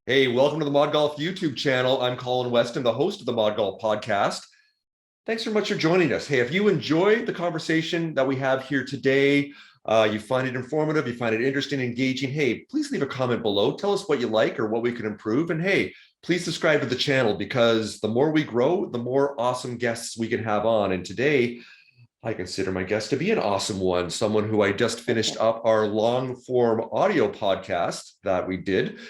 Hey, welcome to the Mod Golf YouTube channel. I'm Colin Weston, the host of the Mod Golf podcast. Thanks so much for joining us. Hey, if you enjoyed the conversation that we have here today, you find it informative, you find it interesting, engaging, hey, please leave a comment below. Tell us what you like or what we can improve. And hey, please subscribe to the channel because the more we grow, the more awesome guests we can have on. And today, I consider my guest to be an awesome one, someone who I just finished up our long form audio podcast that we did.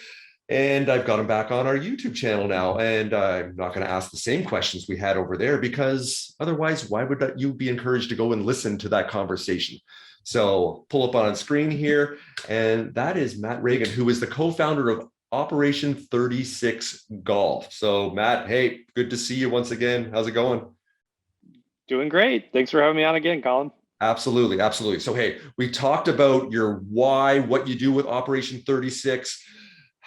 And I've got him back on our YouTube channel now. And I'm not going to ask the same questions we had over there because otherwise, why would you be encouraged to go and listen to that conversation? So pull up on screen here. And that is Matt Reagan, who is the co-founder of Operation 36 Golf. So Matt, hey, good to see you once again. How's it going? Doing great. Thanks for having me on again, Colin. Absolutely. Absolutely. So, hey, we talked about your why, what you do with Operation 36,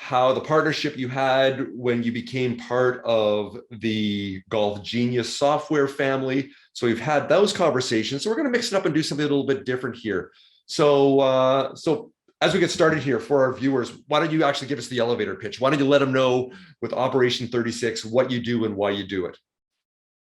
how the partnership you had when you became part of the Golf Genius software family. So we've had those conversations. So we're going to mix it up and do something a little bit different here. So as we get started here for our viewers, why don't you actually give us the elevator pitch? Why don't you let them know with Operation 36 what you do and why you do it?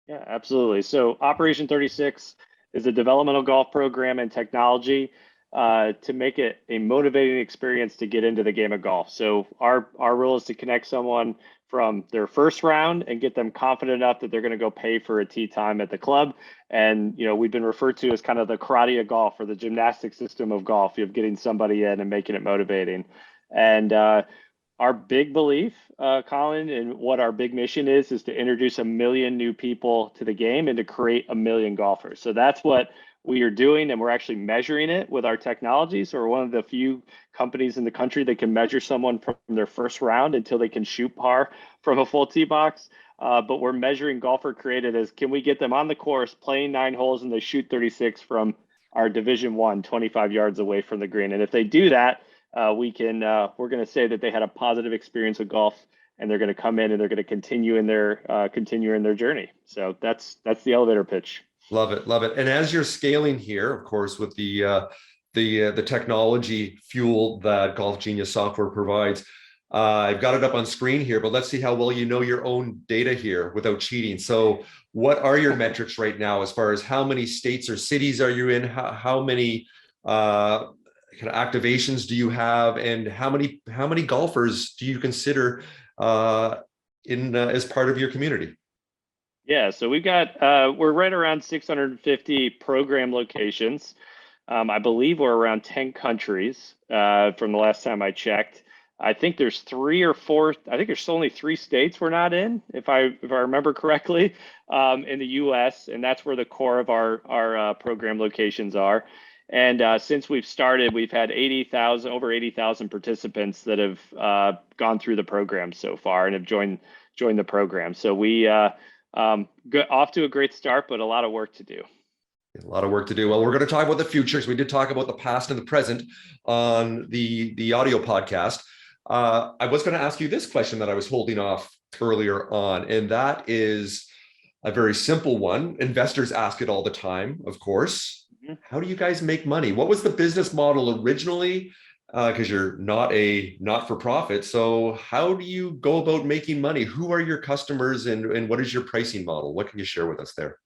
Yeah, absolutely. So Operation 36 is a developmental golf program and technology to make it a motivating experience to get into the game of golf. So our role is to connect someone from their first round and get them confident enough that they're going to go pay for a tee time at the club. And, you know, we've been referred to as kind of the karate of golf or the gymnastic system of golf, of getting somebody in and making it motivating. And our big belief, Colin, and what our big mission is to introduce 1 million new people to the game and to create 1 million golfers. So that's what we are doing, and we're actually measuring it with our technology. So we're one of the few companies in the country that can measure someone from their first round until they can shoot par from a full tee box. But we're measuring golfer created as, can we get them on the course playing 9 holes and they shoot 36 from our Division 1, 25 yards away from the green. And if they do that, we're going to say that they had a positive experience with golf, and they're going to come in and they're going to continue in their journey. So that's the elevator pitch. Love it, love it. And as you're scaling here, of course, with the technology fuel that Golf Genius software provides, I've got it up on screen here, but let's see how well you know your own data here without cheating. So, what are your metrics right now as far as how many states or cities are you in? How many kind of activations do you have, and how many golfers do you consider as part of your community? Yeah, so we're right around 650 program locations. I believe we're around 10 countries from the last time I checked. I think there's 3 or 4. I think there's only 3 states we're not in, if I remember correctly, in the U.S., and that's where the core of our program locations are. And since we've started, we've had over 80,000 participants that have gone through the program so far and have joined the program. So we off to a great start, but a lot of work to do. A lot of work to do. Well, we're going to talk about the future because we did talk about the past and the present on the audio podcast. I was going to ask you this question that I was holding off earlier on, and that is a very simple one. Investors ask it all the time, of course. How do you guys make money? What was the business model originally? Because you're not a not-for-profit. So how do you go about making money? Who are your customers, and what is your pricing model? What can you share with us there?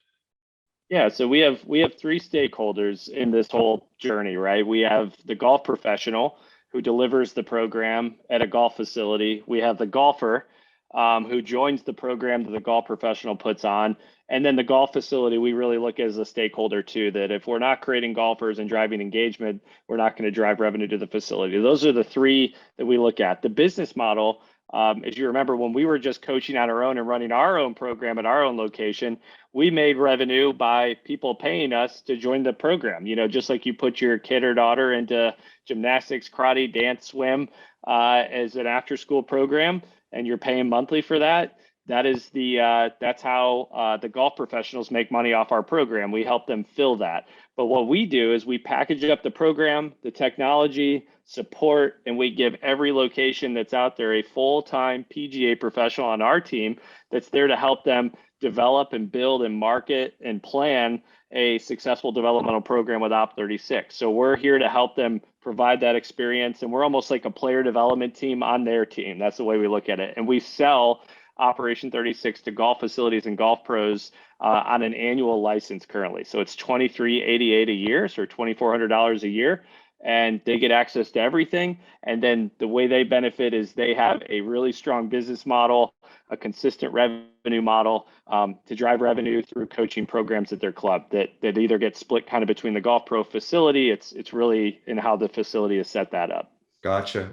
Yeah, so we have 3 stakeholders in this whole journey, right? We have the golf professional who delivers the program at a golf facility. We have the golfer who joins the program that the golf professional puts on. And then the golf facility, we really look as a stakeholder too, that if we're not creating golfers and driving engagement, we're not going to drive revenue to the facility. Those are the 3 that we look at. The business model, as you remember, when we were just coaching on our own and running our own program at our own location, we made revenue by people paying us to join the program. You know, just like you put your kid or daughter into gymnastics, karate, dance, swim as an after-school program, and you're paying monthly for that. That's how the golf professionals make money off our program. We help them fill that. But what we do is we package up the program, the technology, support, and we give every location that's out there a full-time PGA professional on our team that's there to help them develop and build and market and plan a successful developmental program with Op 36. So we're here to help them provide that experience. And we're almost like a player development team on their team. That's the way we look at it. And we sell Operation 36 to golf facilities and golf pros on an annual license currently. So it's $23.88 a year, so $2,400 a year. And they get access to everything. And then the way they benefit is they have a really strong business model, a consistent revenue model to drive revenue through coaching programs at their club that either get split kind of between the golf pro facility. It's really in how the facility is set that up. Gotcha.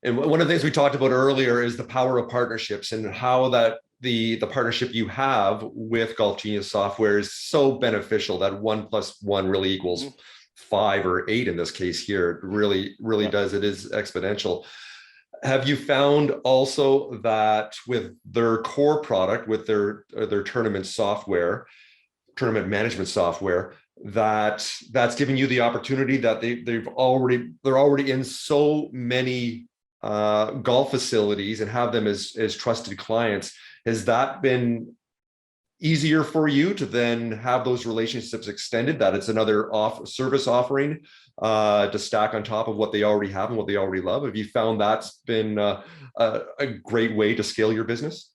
And one of the things we talked about earlier is the power of partnerships and how that the partnership you have with Golf Genius software is so beneficial that 1 + 1 really equals 5 or 8 in this case here. It really does. It is exponential. Have you found also that with their core product, with their tournament software, tournament management software, that's giving you the opportunity that they're already in so many golf facilities and have them as trusted clients? Has that been easier for you to then have those relationships extended, that it's another service offering to stack on top of what they already have and what they already love? Have you found that's been a great way to scale your business?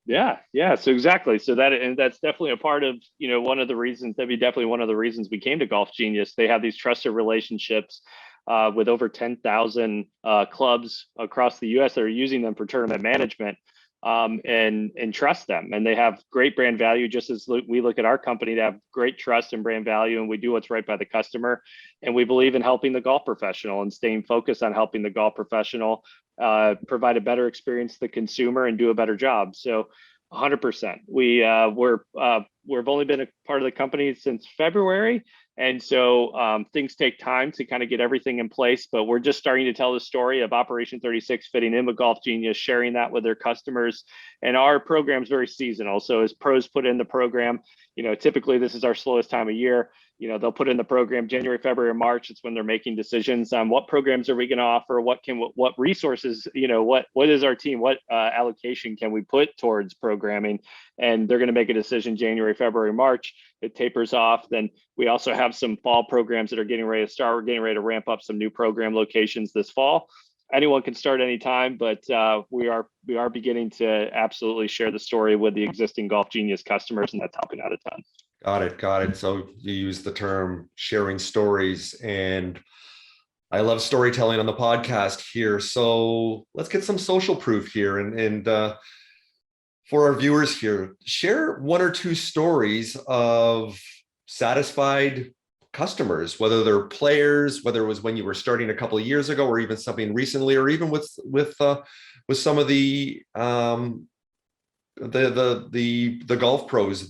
Yeah. So exactly. So that's definitely a part of, one of the reasons, that'd be definitely one of the reasons we came to Golf Genius. They have these trusted relationships with over 10,000 clubs across the US that are using them for tournament management. And trust them, and they have great brand value, just as we look at our company to have great trust and brand value, and we do what's right by the customer. And we believe in helping the golf professional and staying focused on helping the golf professional provide a better experience to the consumer and do a better job. So 100%. We've only been a part of the company since February. And so things take time to kind of get everything in place, but we're just starting to tell the story of Operation 36 fitting in with Golf Genius, sharing that with their customers. And our program is very seasonal. So as pros put in the program, typically this is our slowest time of year. They'll put in the program January, February, March. It's when they're making decisions on what programs are we going to offer, what resources, what is our team, what allocation can we put towards programming, and they're going to make a decision January, February, March. It tapers off. Then we also have some fall programs that are getting ready to start. We're getting ready to ramp up some new program locations this fall. Anyone can start anytime, but we are beginning to absolutely share the story with the existing Golf Genius customers, and that's helping out a ton. Got it. So you use the term sharing stories, and I love storytelling on the podcast here. So let's get some social proof here. And for our viewers here, share 1 or 2 stories of satisfied customers, whether they're players, whether it was when you were starting a couple of years ago, or even something recently, or even with some of the golf pros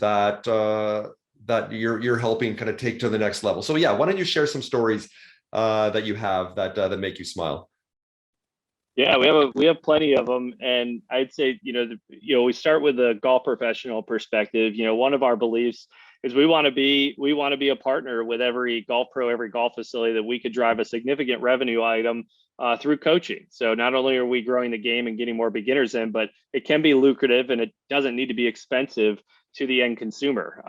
that you're helping kind of take to the next level. So yeah, why don't you share some stories that you have that make you smile? Yeah, we have plenty of them, and I'd say we start with the golf professional perspective. One of our beliefs is we want to be a partner with every golf pro, every golf facility, that we could drive a significant revenue item through coaching. So not only are we growing the game and getting more beginners in, but it can be lucrative, and it doesn't need to be expensive to the end consumer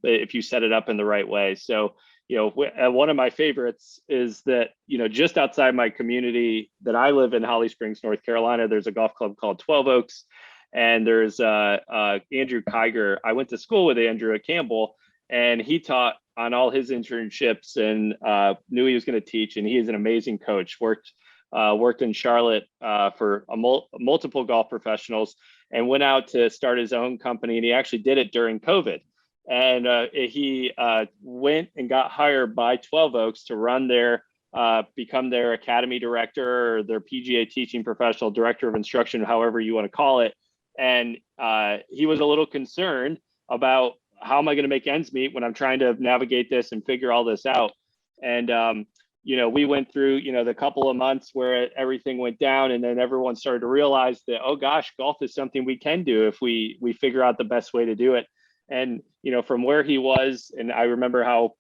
if you set it up in the right way. So one of my favorites is that, just outside my community that I live in, Holly Springs, North Carolina, there's a golf club called 12 Oaks, and there's Andrew Kiger. I went to school with Andrew at Campbell, and he taught on all his internships and knew he was going to teach. And he is an amazing coach. Worked in Charlotte for multiple golf professionals, and went out to start his own company. And he actually did it during COVID. And he went and got hired by 12 Oaks to become their academy director, or their PGA teaching professional, director of instruction, however you want to call it. And he was a little concerned about, how am I going to make ends meet when I'm trying to navigate this and figure all this out? And we went through the couple of months where everything went down, and then everyone started to realize that, oh gosh, golf is something we can do if we figure out the best way to do it. And from where he was, and I remember how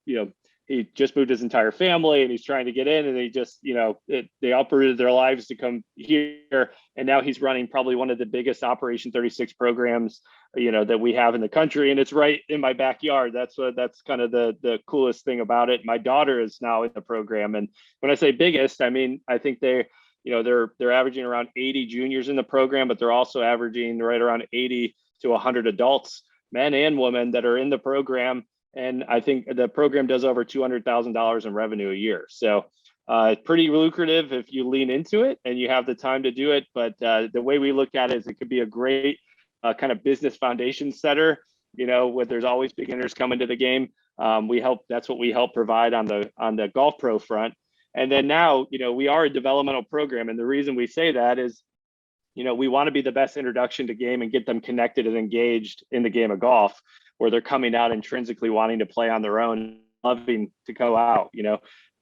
he just moved his entire family and he's trying to get in, and they just, they uprooted their lives to come here. And now he's running probably one of the biggest Operation 36 programs, that we have in the country. And it's right in my backyard. That's kind of the coolest thing about it. My daughter is now in the program. And when I say biggest, I mean, I think they're averaging around 80 juniors in the program, but they're also averaging right around 80 to 100 adults, men and women, that are in the program. And I think the program does over $200,000 in revenue a year. So pretty lucrative if you lean into it and you have the time to do it. But the way we look at it is it could be a great kind of business foundation setter, where there's always beginners coming to the game. That's what we help provide on the Golf Pro front. And then now, we are a developmental program. And the reason we say that is, we want to be the best introduction to game and get them connected and engaged in the game of golf, where they're coming out intrinsically wanting to play on their own, loving to go out,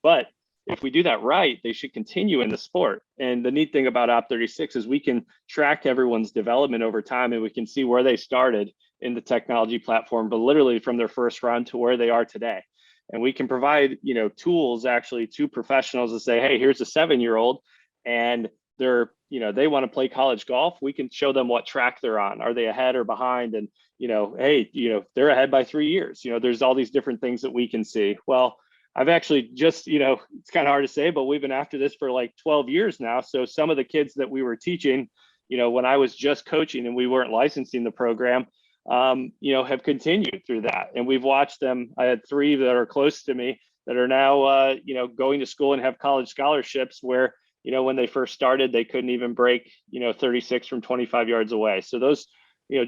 But if we do that right, they should continue in the sport. And the neat thing about Op 36 is we can track everyone's development over time, and we can see where they started in the technology platform, but literally from their first run to where they are today. And we can provide, tools actually to professionals to say, hey, here's a 7-year-old, and they want to play college golf. We can show them what track they're on. Are they ahead or behind? And, hey, they're ahead by 3 years. There's all these different things that we can see. Well, I've actually just, it's kind of hard to say, but we've been after this for like 12 years now. So some of the kids that we were teaching, when I was just coaching and we weren't licensing the program, have continued through that. And we've watched them. I had 3 that are close to me that are now, going to school and have college scholarships where, when they first started, they couldn't even break, 36 from 25 yards away. So those,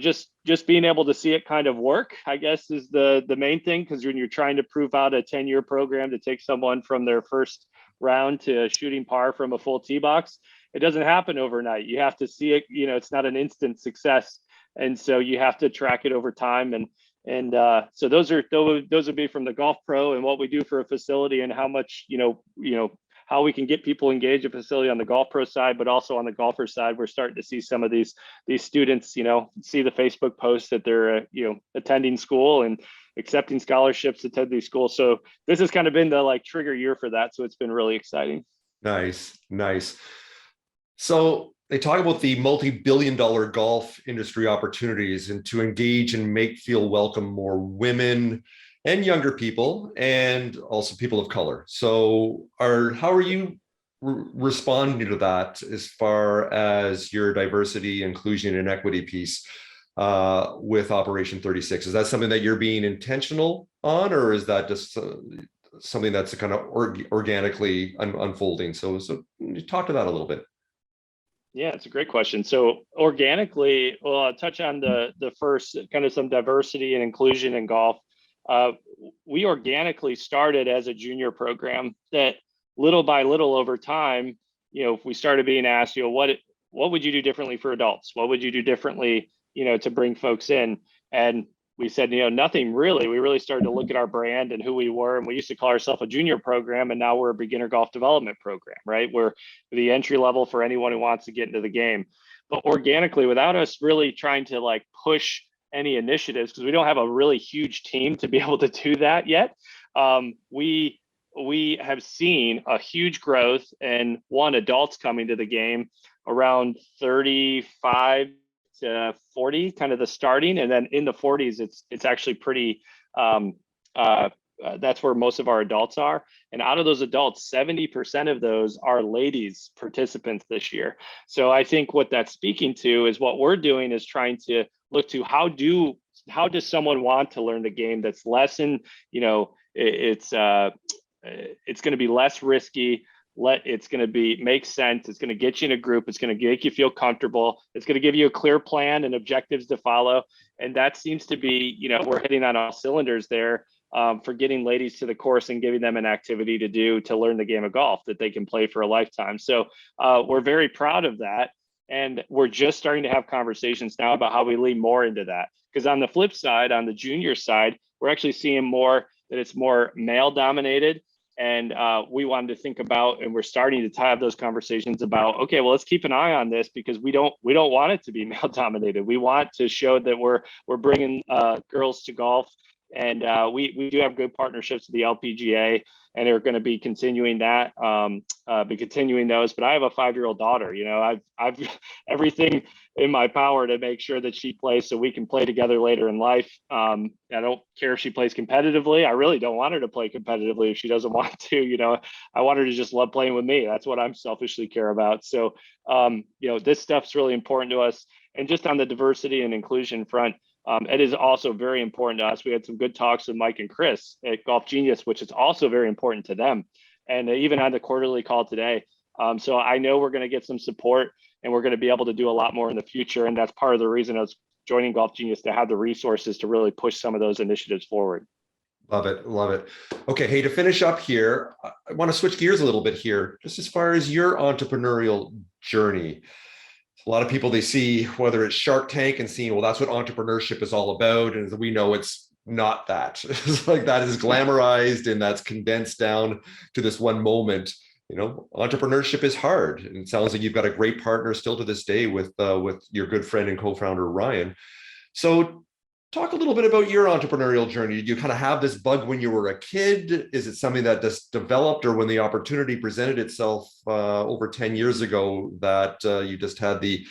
just being able to see it kind of work, I guess, is the main thing. Because when you're trying to prove out a 10-year program to take someone from their first round to shooting par from a full tee box, it doesn't happen overnight. You have to see it, it's not an instant success. And so you have to track it over time. And so those would be from the Golf Pro and what we do for a facility, and how much, how we can get people engaged in facility on the Golf Pro side, but also on the golfer side. We're starting to see some of these students, see the Facebook posts that they're, attending school and accepting scholarships to attend these schools. So this has kind of been the trigger year for that. So it's been really exciting. Nice. So they talk about the multi-billion-dollar golf industry opportunities, and to engage and feel welcome more women and younger people, and also people of color. So how are you responding to that as far as your diversity, inclusion, and equity piece with Operation 36? Is that something that you're being intentional on, or is that just something that's kind of organically unfolding? So talk to that a little bit. Yeah, it's a great question. So organically, well, I'll touch on the first kind of some diversity and inclusion in golf. We organically started as a junior program that little by little over time, if we started being asked, what would you do differently for adults? What would you do differently, to bring folks in? And we said, nothing really. We really started to look at our brand and who we were. And we used to call ourselves a junior program, and now we're a beginner golf development program, right? We're the entry level for anyone who wants to get into the game. But organically, without us really trying to push any initiatives, because we don't have a really huge team to be able to do that yet. We have seen a huge growth in adults coming to the game around 35 to 40, kind of the starting, and then in the 40s, it's actually pretty. That's where most of our adults are, and out of those adults, 70% of those are ladies participants this year. So I think what that's speaking to is what we're doing is trying to look to how does someone want to learn the game that's less in, it's going to be less risky. It's going to make sense. It's going to get you in a group. It's going to make you feel comfortable. It's going to give you a clear plan and objectives to follow. And that seems to be, we're hitting on all cylinders there for getting ladies to the course and giving them an activity to do to learn the game of golf that they can play for a lifetime. So we're very proud of that. And we're just starting to have conversations now about how we lean more into that. Because on the flip side, on the junior side, we're actually seeing more that it's more male dominated. And we wanted to think about, and we're starting to have those conversations about, okay, well, let's keep an eye on this, because we don't want it to be male dominated. We want to show that we're bringing girls to golf And we do have good partnerships with the LPGA, and they're going to be continuing that, be continuing those. But I have a 5-year-old daughter. I've everything in my power to make sure that she plays so we can play together later in life. I don't care if she plays competitively. I really don't want her to play competitively if she doesn't want to. I want her to just love playing with me. That's what I'm selfishly care about. So, this stuff's really important to us. And just on the diversity and inclusion front, it is also very important to us. We had some good talks with Mike and Chris at Golf Genius, which is also very important to them. And even on the quarterly call today. So I know we're going to get some support, and we're going to be able to do a lot more in the future. And that's part of the reason I was joining Golf Genius, to have the resources to really push some of those initiatives forward. Love it. Love it. Okay. Hey, to finish up here, I want to switch gears a little bit here, just as far as your entrepreneurial journey. A lot of people, they see whether it's Shark Tank and seeing, well, that's what entrepreneurship is all about. And we know it's not that. It's like that is glamorized and that's condensed down to this one moment. Entrepreneurship is hard. And it sounds like you've got a great partner still to this day with your good friend and co-founder, Ryan. So talk a little bit about your entrepreneurial journey. Did you kind of have this bug when you were a kid? Is it something that just developed, or when the opportunity presented itself over 10 years ago that you just had the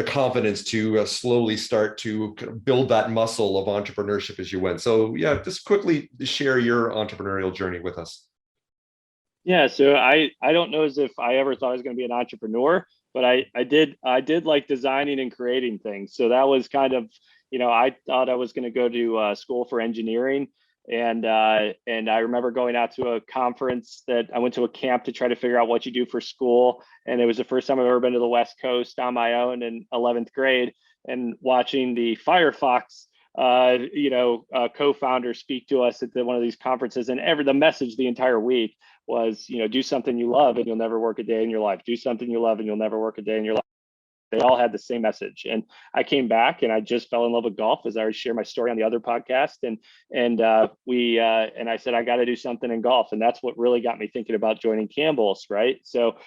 confidence to slowly start to kind of build that muscle of entrepreneurship as you went? So yeah, just quickly share your entrepreneurial journey with us. Yeah, so I don't know as if I ever thought I was going to be an entrepreneur, but I did like designing and creating things. So that was kind of, I thought I was going to go to school for engineering, and I remember going out to a conference that I went to a camp to try to figure out what you do for school, and it was the first time I've ever been to the West Coast on my own in 11th grade, and watching the Firefox co-founder speak to us at one of these conferences, and the message the entire week was, do something you love and you'll never work a day in your life. Do something you love and you'll never work a day in your life. They all had the same message. And I came back and I just fell in love with golf, as I already share my story on the other podcast. And I said, I got to do something in golf. And that's what really got me thinking about joining Campbell's, right? So,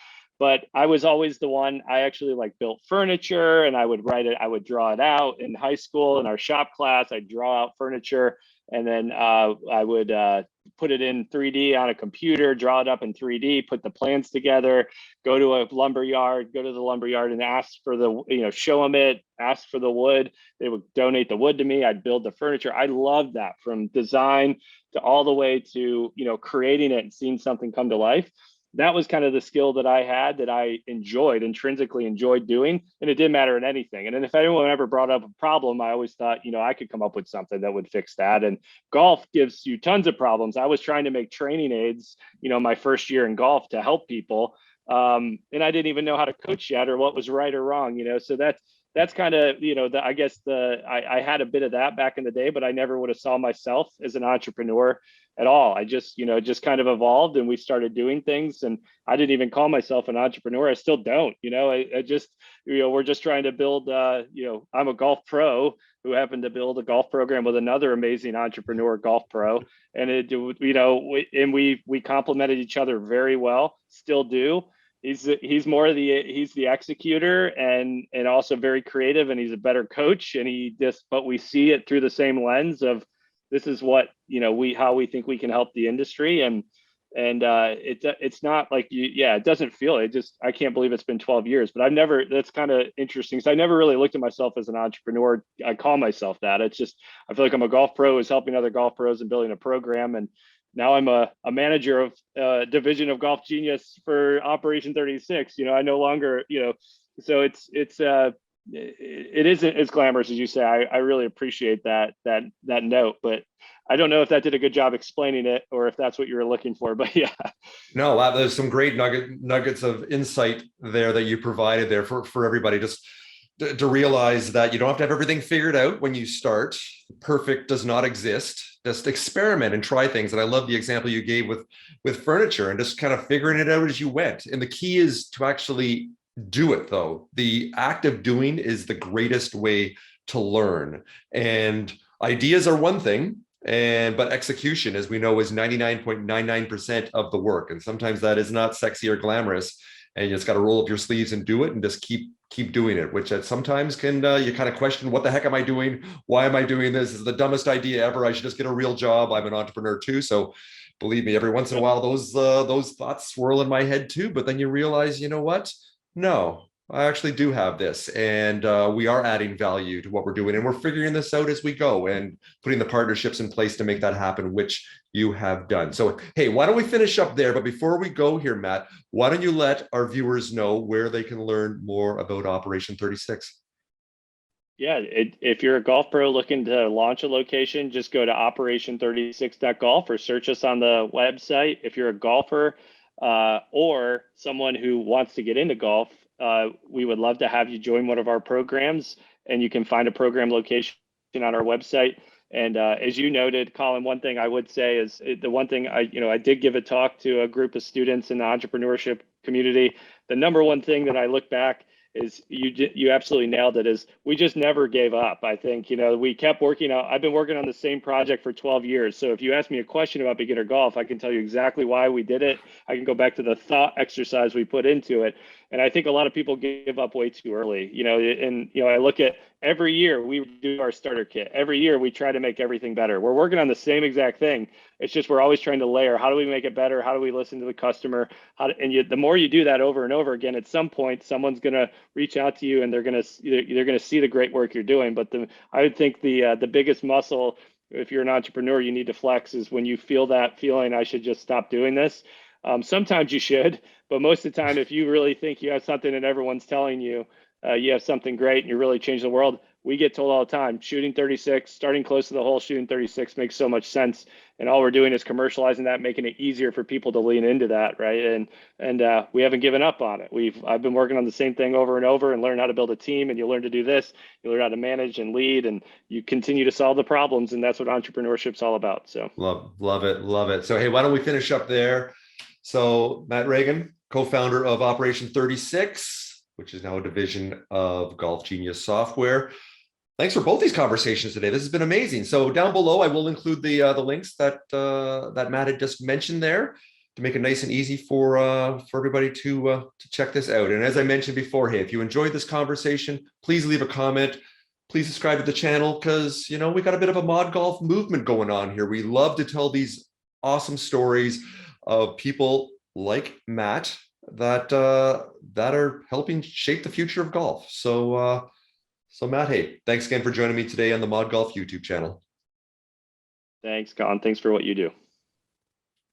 but I was always the one. I actually built furniture, and I would write it. I would draw it out in high school in our shop class. I'd draw out furniture, and then I would put it in 3D on a computer, draw it up in 3D, put the plans together, go to the lumber yard and ask for show them it, ask for the wood. They would donate the wood to me. I'd build the furniture. I loved that, from design to all the way to, creating it and seeing something come to life. That was kind of the skill that I had, that I intrinsically enjoyed doing, and it didn't matter in anything. And then if anyone ever brought up a problem, I always thought, I could come up with something that would fix that. And golf gives you tons of problems. I was trying to make training aids, my first year in golf, to help people. And I didn't even know how to coach yet, or what was right or wrong, so that's kind of, I had a bit of that back in the day, but I never would have saw myself as an entrepreneur at all. I just, just kind of evolved, and we started doing things, and I didn't even call myself an entrepreneur. I still don't, I just, we're just trying to build, I'm a golf pro who happened to build a golf program with another amazing entrepreneur golf pro. And we complemented each other very well, still do. He's the executor, and also very creative, and he's a better coach, and but we see it through the same lens of, this is what, how we think we can help the industry. And it's not like it doesn't feel it. I can't believe it's been 12 years, but that's kind of interesting. So I never really looked at myself as an entrepreneur. I call myself that. It's just, I feel like I'm a golf pro who's helping other golf pros and building a program. And now I'm a manager of a division of Golf Genius for Operation 36. I no longer, so it isn't as glamorous as you say. I really appreciate that note, but I don't know if that did a good job explaining it, or if that's what you were looking for, but yeah. No, there's some great nuggets of insight there that you provided there for everybody. Just to realize that you don't have to have everything figured out when you start. Perfect does not exist. Just experiment and try things. And I love the example you gave with furniture, and just kind of figuring it out as you went. And the key is to actually do it, though. The act of doing is the greatest way to learn. And ideas are one thing, but execution, as we know, is 99.99% of the work. And sometimes that is not sexy or glamorous. and you just got to roll up your sleeves and do it, and just keep doing it, which sometimes can you kind of question, what the heck am I doing? Why am I doing this? This is the dumbest idea ever. I should just get a real job. I'm an entrepreneur too, so believe me, every once in a while those thoughts swirl in my head too. But then you realize, you know what? No, I actually do have this, and we are adding value to what we're doing, and we're figuring this out as we go and putting the partnerships in place to make that happen, which you have done. So, hey, why don't we finish up there? But before we go here, Matt, why don't you let our viewers know where they can learn more about Operation 36? Yeah, if you're a golf pro looking to launch a location, just go to operation36.golf or search us on the website. If you're a golfer or someone who wants to get into golf, we would love to have you join one of our programs, and you can find a program location on our website. And as you noted, Colin, one thing I would say is the one thing I did give a talk to a group of students in the entrepreneurship community. The number one thing that I look back is you absolutely nailed it, is we just never gave up. I think, we kept working out. I've been working on the same project for 12 years. So if you ask me a question about beginner golf, I can tell you exactly why we did it. I can go back to the thought exercise we put into it. And I think a lot of people give up way too early, I look at every year we do our starter kit. Every year we try to make everything better. We're working on the same exact thing. It's just, we're always trying to layer. How do we make it better? How do we listen to the customer? The more you do that over and over again, at some point, someone's going to reach out to you, and they're going to see the great work you're doing. But I would think the biggest muscle, if you're an entrepreneur, you need to flex, is when you feel that feeling, I should just stop doing this. Sometimes you should, but most of the time, if you really think you have something and everyone's telling you you have something great and you really change the world, we get told all the time, shooting 36, starting close to the hole, shooting 36 makes so much sense. And all we're doing is commercializing that, making it easier for people to lean into that, right? And we haven't given up on it. I've been working on the same thing over and over, and learn how to build a team, and you learn to do this, you learn how to manage and lead, and you continue to solve the problems. And that's what entrepreneurship's all about. So Love it. So, hey, why don't we finish up there? So, Matt Reagan, co-founder of Operation 36, which is now a division of Golf Genius Software. Thanks for both these conversations today. This has been amazing. So down below, I will include the links that Matt had just mentioned there, to make it nice and easy for everybody to check this out. And as I mentioned before, hey, if you enjoyed this conversation, please leave a comment. Please subscribe to the channel, because we got a bit of a mod golf movement going on here. We love to tell these awesome stories of people like Matt that are helping shape the future of golf. So Matt, hey, thanks again for joining me today on the Mod Golf YouTube channel. thanks, Colin. Thanks for what you do.